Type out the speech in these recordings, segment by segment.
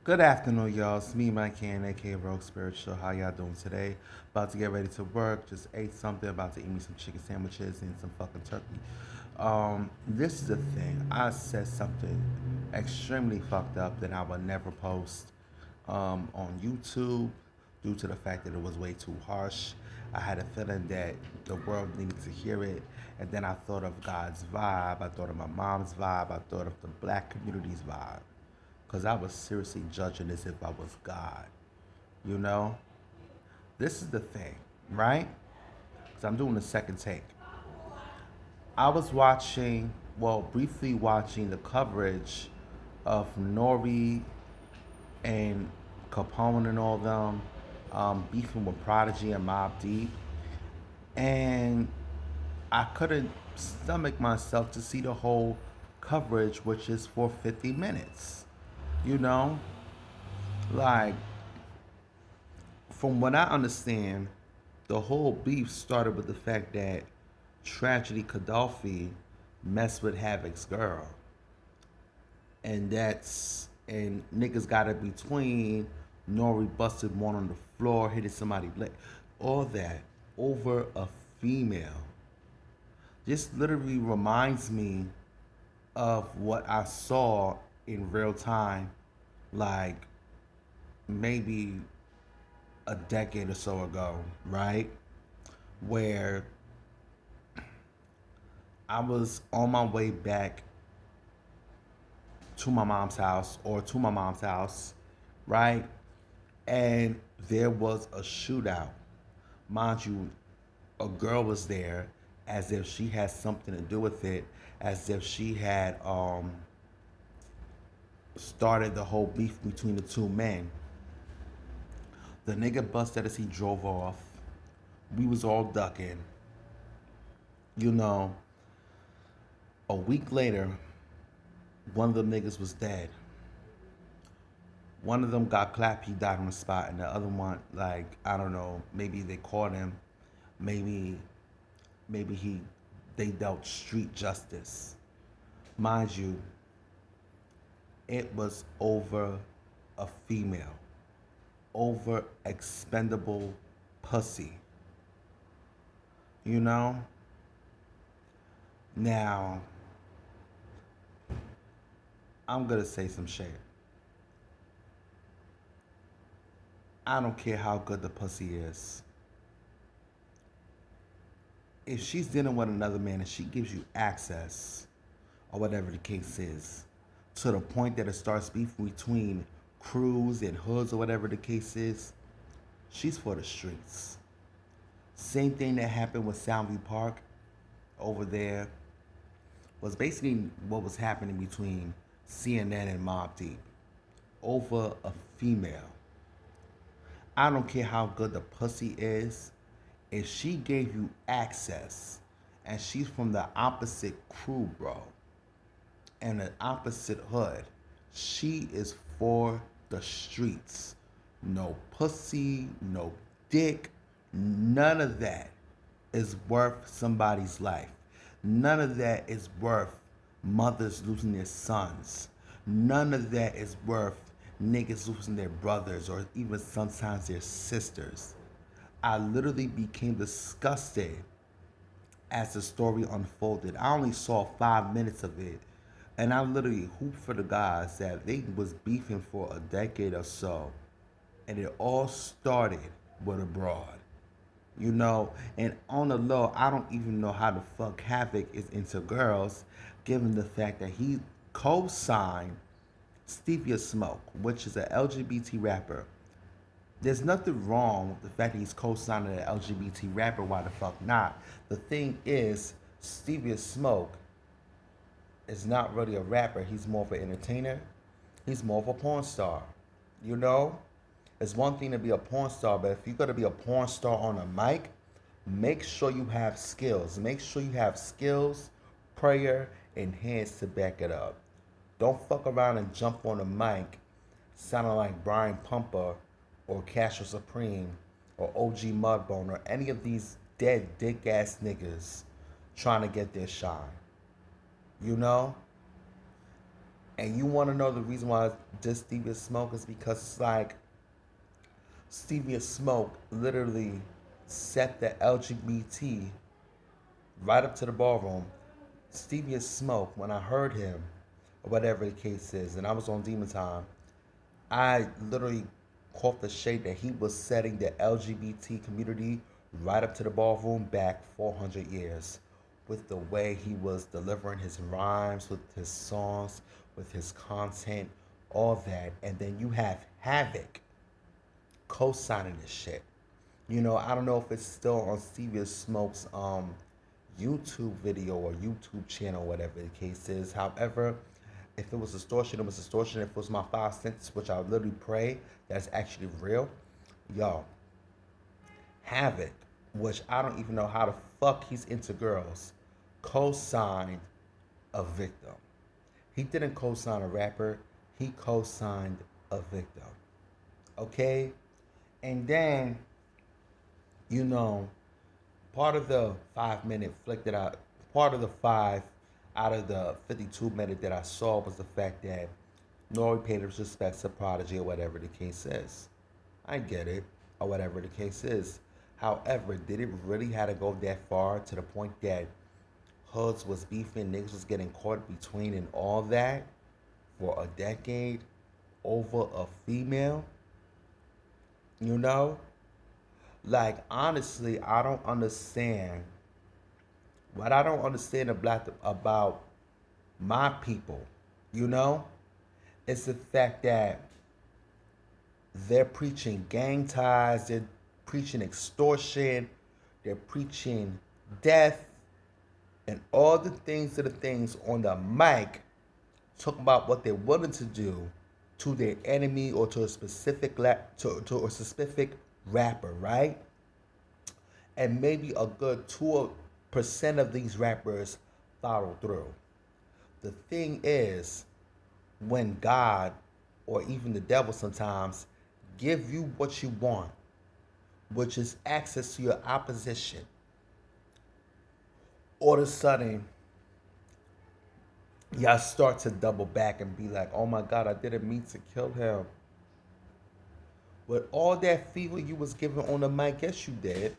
Good afternoon, y'all. It's me, Mike Can, aka Rogue Spiritual. How y'all doing today? About to get ready to work. Just ate something. About to eat me some chicken sandwiches and some fucking turkey. This is the thing. I said something extremely fucked up that I would never post on YouTube due to the fact that it was way too harsh. I had a feeling that the world needed to hear it. And then I thought of God's vibe. I thought of my mom's vibe. I thought of the black community's vibe. Because I was seriously judging as if I was God. You know? This is the thing, right? Because I'm doing the second take. I was watching, well, briefly watching the coverage of Nori and Capone and all them beefing with Prodigy and Mobb Deep. And I couldn't stomach myself to see the whole coverage, which is for 50 minutes. You know? Like, from what I understand, the whole beef started with the fact that Tragedy Gaddafi messed with Havoc's girl. And niggas got in between. Nori busted one on the floor, hitting somebody leg. All that over a female. This literally reminds me of what I saw in real time, like maybe a decade or so ago, right? Where I was on my way back to my mom's house or to my mom's house, right? And there was a shootout. Mind you, a girl was there as if she had something to do with it, as if she had started the whole beef between the two men. The nigga busted as he drove off. We was all ducking. You know, a week later, one of the niggas was dead. One of them got clapped, he died on the spot, and the other one, like, I don't know, maybe they caught him, maybe maybe they dealt street justice. Mind you, it was over a female, over expendable pussy. You know? Now, I'm gonna say some shit. I don't care how good the pussy is. If she's dealing with another man and she gives you access, or whatever the case is, to the point that it starts beef between crews and hoods or whatever the case is, she's for the streets. Same thing that happened with Soundview Park over there was basically what was happening between CNN and Mobb Deep over a female. I don't care how good the pussy is. If she gave you access and she's from the opposite crew, bro, and the opposite hood, she is for the streets. No pussy, no dick, none of that is worth somebody's life. None of that is worth mothers losing their sons. None of that is worth niggas losing their brothers or even sometimes their sisters. I literally became disgusted as the story unfolded. I only saw 5 minutes of it, and I literally hooped for the guys that they was beefing for a decade or so, and it all started with a broad. You know, and on the low, I don't even know how the fuck Havoc is into girls, given the fact that he co-signed Stevia Smoke, which is an LGBT rapper. There's nothing wrong with the fact that he's co-signing an LGBT rapper. Why the fuck not? The thing is, Stevia Smoke is not really a rapper. He's more of an entertainer. He's more of a porn star. You know? It's one thing to be a porn star, but if you're gonna be a porn star on a mic, make sure you have skills. Make sure you have skills, prayer, and hands to back it up. Don't fuck around and jump on a mic sounding like Brian Pumper or Castro Supreme or OG Mudbone or any of these dead dick ass niggas trying to get their shine. You know? And you want to know the reason why this Stevia Smoke is because it's like Stevia Smoke literally set the LGBT right up to the ballroom. Stevia Smoke, when I heard him, or whatever the case is, and I was on Demon Time, I literally caught the shade that he was setting the LGBT community right up to the ballroom back 400 years with the way he was delivering his rhymes, with his songs, with his content, all that. And then you have Havoc co-signing this shit. You know, I don't know if it's still on Stevia Smoke's YouTube video or YouTube channel, whatever the case is. However, if it was extortion, it was extortion. If it was my 5 cents, which I literally pray that's actually real, yo, Havoc, which I don't even know how the fuck he's into girls, co-signed a victim. He didn't co-sign a rapper. He co-signed a victim. Okay? And then, you know, part of the 5 minute flick that part of the 5 out of the 52 minute that I saw was the fact that Nori paid his respects to Prodigy or whatever the case is. I get it, or whatever the case is. However, did it really have to go that far to the point that hoods was beefing, niggas was getting caught between and all that for a decade over a female? You know? Like, honestly, I don't understand. What I don't understand about my people, you know, it's the fact that they're preaching gang ties, they're preaching extortion, they're preaching death, and all the things on the mic, talking about what they're willing to do to their enemy or to a specific to a specific rapper, right? And maybe a good 2% of these rappers follow through. The thing is, when God or even the devil sometimes give you what you want, which is access to your opposition, all of a sudden y'all start to double back and be like, oh my God, I didn't mean to kill him. With all that fever you was giving on the mic, yes you did.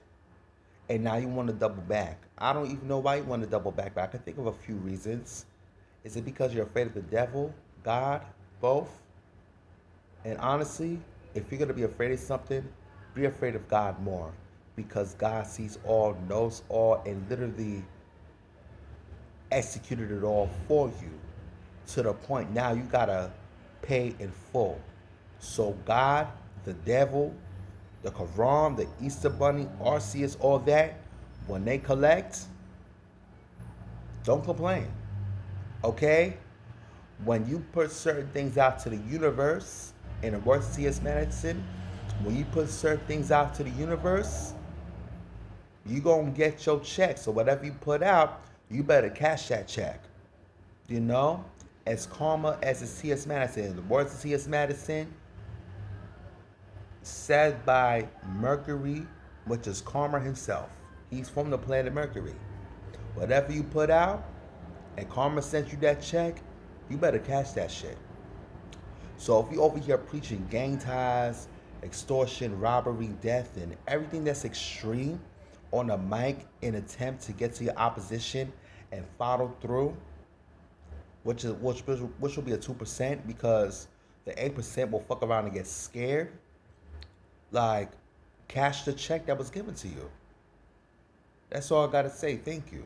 And now you want to double back. I don't even know why you want to double back, but I can think of a few reasons. Is it because you're afraid of the devil, God, both? And honestly, if you're going to be afraid of something, be afraid of God more. Because God sees all, knows all, and literally executed it all for you. To the point now you got to pay in full. So God, the devil, the Quran, the Easter Bunny, RCS, all that, when they collect, don't complain. Okay? When you put certain things out to the universe, in the words of C.S. Madison, when you put certain things out to the universe, you gonna get your check. So whatever you put out, you better cash that check. You know? As karma as the C.S. Madison. The words of C.S. Madison, said by Mercury, which is Karma himself. He's from the planet Mercury. Whatever you put out, and Karma sent you that check, you better cash that shit. So if you over here preaching gang ties, extortion, robbery, death, and everything that's extreme on the mic in attempt to get to your opposition and follow through, which will be a 2% because the 8% will fuck around and get scared. Like, cash the check that was given to you. That's all I gotta say. Thank you.